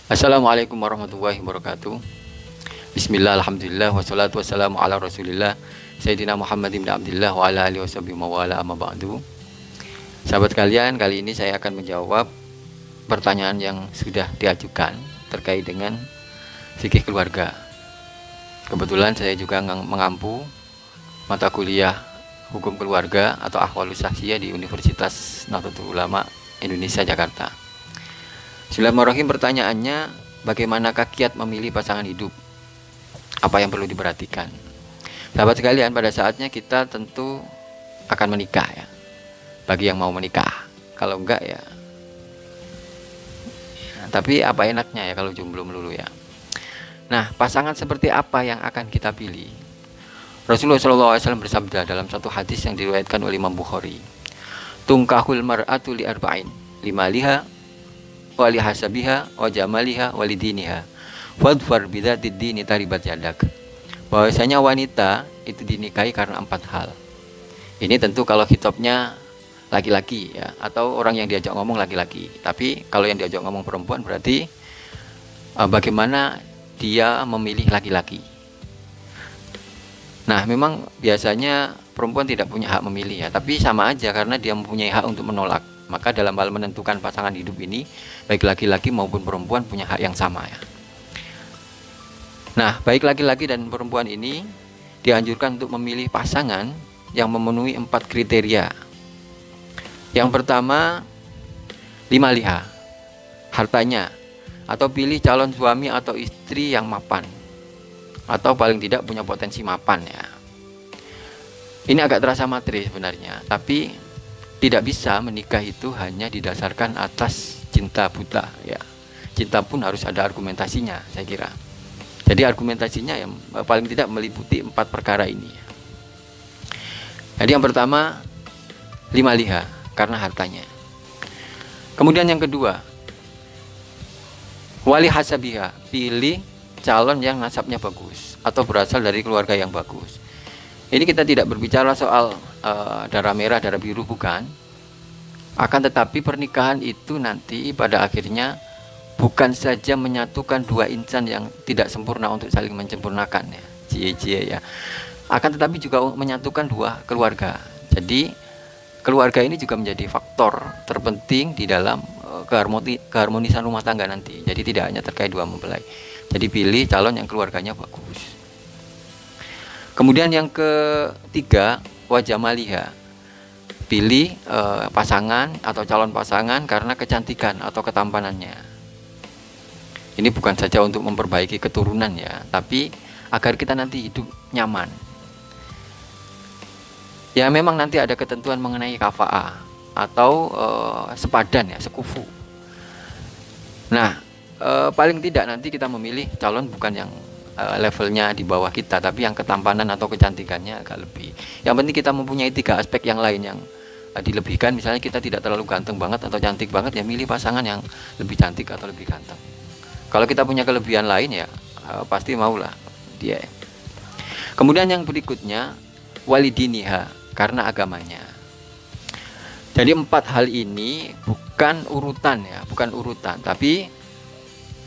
Assalamualaikum warahmatullahi wabarakatuh. Bismillah, alhamdulillah, wassalatu wassalamu ala rasulillah Sayyidina Muhammad ibn Abdillah wa ala alihi washabihi mawala amma ba'du. Sahabat kalian, kali ini saya akan menjawab pertanyaan yang sudah diajukan terkait dengan fikih keluarga. Kebetulan saya juga mengampu mata kuliah hukum keluarga atau ahwalus syahsiyah di Universitas Nahdlatul Ulama Indonesia Jakarta. Bismillahirrahmanirrahim. Pertanyaannya, bagaimanakah kiat memilih pasangan hidup? Apa yang perlu diperhatikan? Sahabat sekalian, pada saatnya kita tentu akan menikah ya. Bagi yang mau menikah, kalau enggak ya. Tapi apa enaknya ya kalau jomblo melulu ya. Nah, pasangan seperti apa yang akan kita pilih? Rasulullah SAW bersabda dalam satu hadis yang diriwayatkan oleh Imam Bukhari, "Tungkahul mar'atu li arba'in, limaliha wali hasabiha wa jamaliha walidiniha wadfar bidzatid dini taribat yadak." Bahwasanya wanita itu dinikahi karena 4 hal. Ini tentu kalau hitopnya laki-laki ya, atau orang yang diajak ngomong laki-laki. Tapi kalau yang diajak ngomong perempuan berarti bagaimana dia memilih laki-laki. Nah, memang biasanya perempuan tidak punya hak memilih ya, tapi sama aja karena dia mempunyai hak untuk menolak. Maka dalam hal menentukan pasangan hidup ini, baik laki-laki maupun perempuan punya hak yang sama ya. Nah, baik laki-laki dan perempuan ini dianjurkan untuk memilih pasangan yang memenuhi 4 kriteria. Yang pertama, 5 liha, hartanya, atau pilih calon suami atau istri yang mapan, atau paling tidak punya potensi mapan ya. Ini agak terasa materi sebenarnya, tapi tidak bisa menikah itu hanya didasarkan atas cinta buta ya. Cinta pun harus ada argumentasinya, saya kira. Jadi argumentasinya yang paling tidak meliputi 4 perkara ini. Jadi yang pertama, 5 liha, karena hartanya. Kemudian yang kedua, wali hasabiha, pilih calon yang nasabnya bagus atau berasal dari keluarga yang bagus. Ini kita tidak berbicara soal darah merah, darah biru, bukan. Akan tetapi pernikahan itu nanti pada akhirnya bukan saja menyatukan 2 insan yang tidak sempurna untuk saling menyempurnakan ya, cie-cie ya. Akan tetapi juga menyatukan 2 keluarga. Jadi keluarga ini juga menjadi faktor terpenting di dalam keharmonisan rumah tangga nanti. Jadi tidak hanya terkait 2 mempelai. Jadi pilih calon yang keluarganya bagus. Kemudian yang ketiga, wajamaliha, pilih pasangan atau calon pasangan karena kecantikan atau ketampanannya. Ini bukan saja untuk memperbaiki keturunan ya, tapi agar kita nanti hidup nyaman. Ya memang nanti ada ketentuan mengenai kafa'ah atau sepadan ya, sekufu. Nah, paling tidak nanti kita memilih calon bukan yang levelnya di bawah kita, tapi yang ketampanan atau kecantikannya agak lebih. Yang penting kita mempunyai 3 aspek yang lain yang dilebihkan. Misalnya kita tidak terlalu ganteng banget atau cantik banget, ya milih pasangan yang lebih cantik atau lebih ganteng. Kalau kita punya kelebihan lain ya pasti maulah dia. Kemudian yang berikutnya, walidiniha, karena agamanya. Jadi 4 hal ini bukan urutan ya, bukan urutan, tapi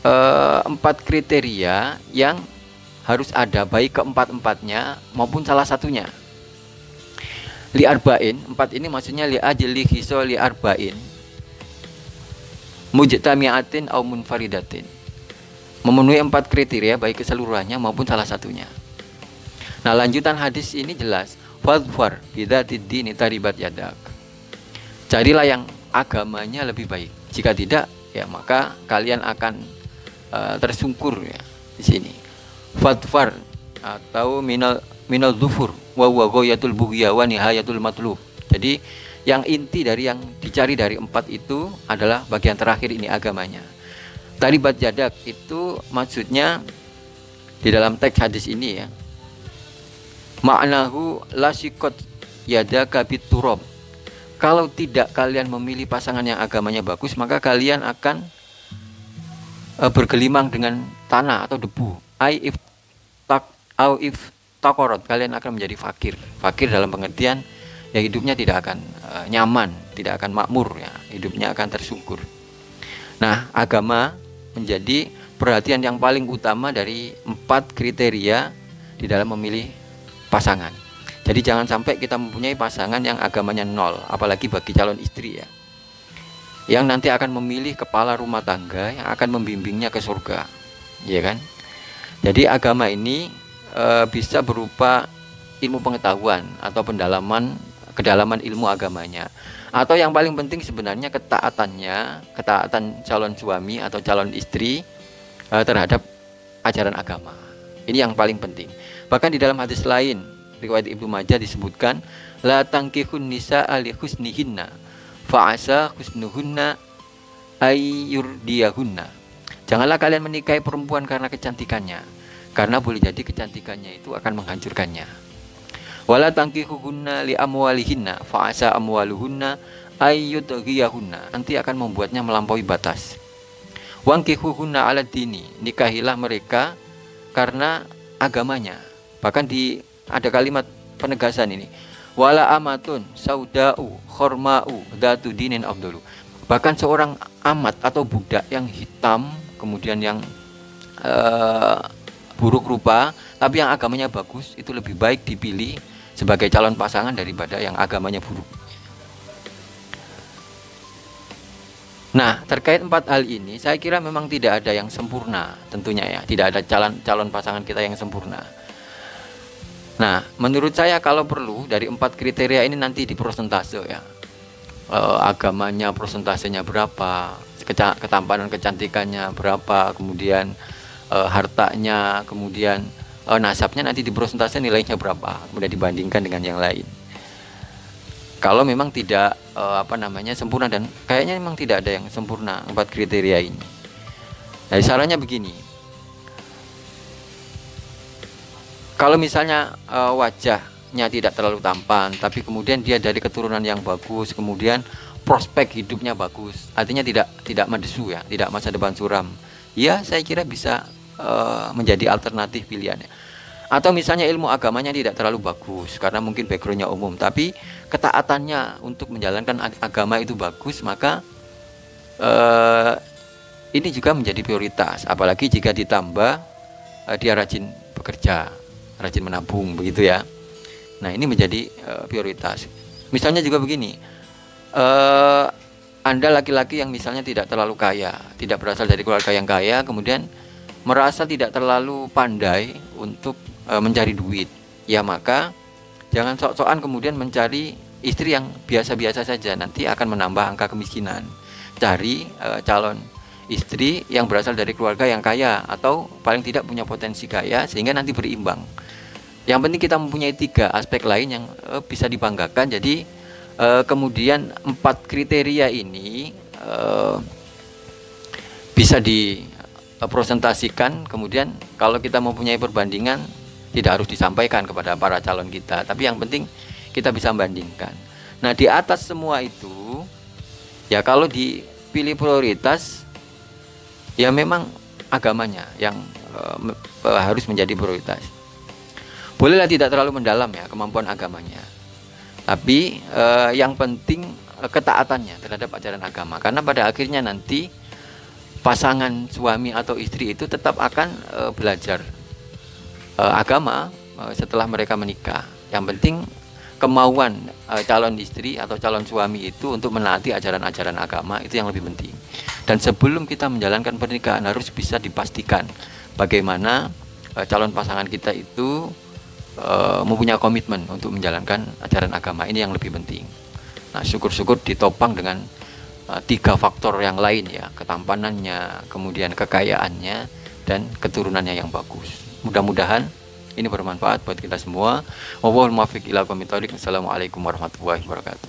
4 kriteria yang harus ada, baik keempat-empatnya maupun salah satunya. Li arba'in, 4 ini maksudnya li ajli khiso li arba'in mujtami'atin au munfaridatin, memenuhi 4 kriteria baik keseluruhannya maupun salah satunya. Nah, lanjutan hadis ini jelas, fadfar bidzatid dini taribat yadak, carilah yang agamanya lebih baik. Jika tidak ya maka kalian akan tersungkur ya di sini. Fadfar atau minal dhufur wa huwa ghayatul bughya wa nihayatul matlub. Jadi yang inti dari yang dicari dari 4 itu adalah bagian terakhir ini, agamanya. Taribat yadak itu maksudnya di dalam teks hadis ini ya, ma'nahu lasikot yadaka biturab. Kalau tidak kalian memilih pasangan yang agamanya bagus, maka kalian akan bergelimang dengan tanah atau debu. If takorot, kalian akan menjadi fakir. Fakir dalam pengertian ya hidupnya tidak akan nyaman, tidak akan makmur ya, hidupnya akan tersungkur. Nah, agama menjadi perhatian yang paling utama dari 4 kriteria di dalam memilih pasangan. Jadi jangan sampai kita mempunyai pasangan yang agamanya 0, apalagi bagi calon istri ya, yang nanti akan memilih kepala rumah tangga yang akan membimbingnya ke surga, ya kan? Jadi agama ini bisa berupa ilmu pengetahuan atau kedalaman ilmu agamanya, atau yang paling penting sebenarnya ketaatan calon suami atau calon istri terhadap ajaran agama. Ini yang paling penting. Bahkan di dalam hadis lain riwayat Ibnu Majah disebutkan, la tankihun nisa'a li husnihinna fa'asa husnuhunna ayyurdiyahunna. Janganlah kalian menikahi perempuan karena kecantikannya, karena boleh jadi kecantikannya itu akan menghancurkannya. Wala tankihuhunna li amwalihinna fa'asa amwaluhunna ayyudghiyahunna. Nanti akan membuatnya melampaui batas. Wankihuhunna ala dini. Nikahilah mereka karena agamanya. Bahkan ada kalimat penegasan ini. Wala amatun sauda'u khorma'u datu dinin afdalu. Bahkan seorang amat atau budak yang hitam, kemudian yang buruk rupa, tapi yang agamanya bagus, itu lebih baik dipilih sebagai calon pasangan daripada yang agamanya buruk. Nah, terkait 4 hal ini, saya kira memang tidak ada yang sempurna, tentunya ya, tidak ada calon pasangan kita yang sempurna. Nah, menurut saya kalau perlu dari 4 kriteria ini nanti diprosentase ya, agamanya prosentasenya berapa, ketampanan kecantikannya berapa, kemudian hartanya, kemudian nasabnya nanti diprosentase nilainya berapa, kemudian dibandingkan dengan yang lain. Kalau memang tidak sempurna, dan kayaknya memang tidak ada yang sempurna 4 kriteria ini. Nah, sarannya begini. Kalau misalnya wajahnya tidak terlalu tampan, tapi kemudian dia dari keturunan yang bagus, kemudian prospek hidupnya bagus, artinya tidak mendesu ya, tidak masa depan suram, ya saya kira bisa menjadi alternatif pilihannya. Atau misalnya ilmu agamanya tidak terlalu bagus karena mungkin backgroundnya umum, tapi ketaatannya untuk menjalankan agama itu bagus, maka ini juga menjadi prioritas. Apalagi jika ditambah dia rajin bekerja, rajin menabung, begitu ya. Nah, ini menjadi prioritas. Misalnya juga begini, Anda laki-laki yang misalnya tidak terlalu kaya, tidak berasal dari keluarga yang kaya, kemudian merasa tidak terlalu pandai untuk mencari duit, ya maka jangan sok-sokan kemudian mencari istri yang biasa-biasa saja, nanti akan menambah angka kemiskinan. Cari calon istri yang berasal dari keluarga yang kaya atau paling tidak punya potensi kaya, sehingga nanti berimbang. Yang penting kita mempunyai 3 aspek lain yang bisa dibanggakan. Jadi kemudian 4 kriteria ini bisa dipresentasikan. Kemudian kalau kita mempunyai perbandingan, tidak harus disampaikan kepada para calon kita, tapi yang penting kita bisa membandingkan. Nah, di atas semua itu ya, kalau dipilih prioritas ya memang agamanya yang harus menjadi prioritas. Bolehlah tidak terlalu mendalam ya kemampuan agamanya, tapi yang penting ketaatannya terhadap ajaran agama, karena pada akhirnya nanti pasangan suami atau istri itu tetap akan belajar agama setelah mereka menikah. Yang penting kemauan calon istri atau calon suami itu untuk menaati ajaran-ajaran agama, itu yang lebih penting. Dan sebelum kita menjalankan pernikahan harus bisa dipastikan bagaimana calon pasangan kita itu mempunyai komitmen untuk menjalankan ajaran agama. Ini yang lebih penting. Nah, syukur-syukur ditopang dengan 3 faktor yang lain ya, ketampanannya, kemudian kekayaannya, dan keturunannya yang bagus. Mudah-mudahan ini bermanfaat buat kita semua. Wallahul muwaffiq ila aqwamit thoriq. Assalamualaikum warahmatullahi wabarakatuh.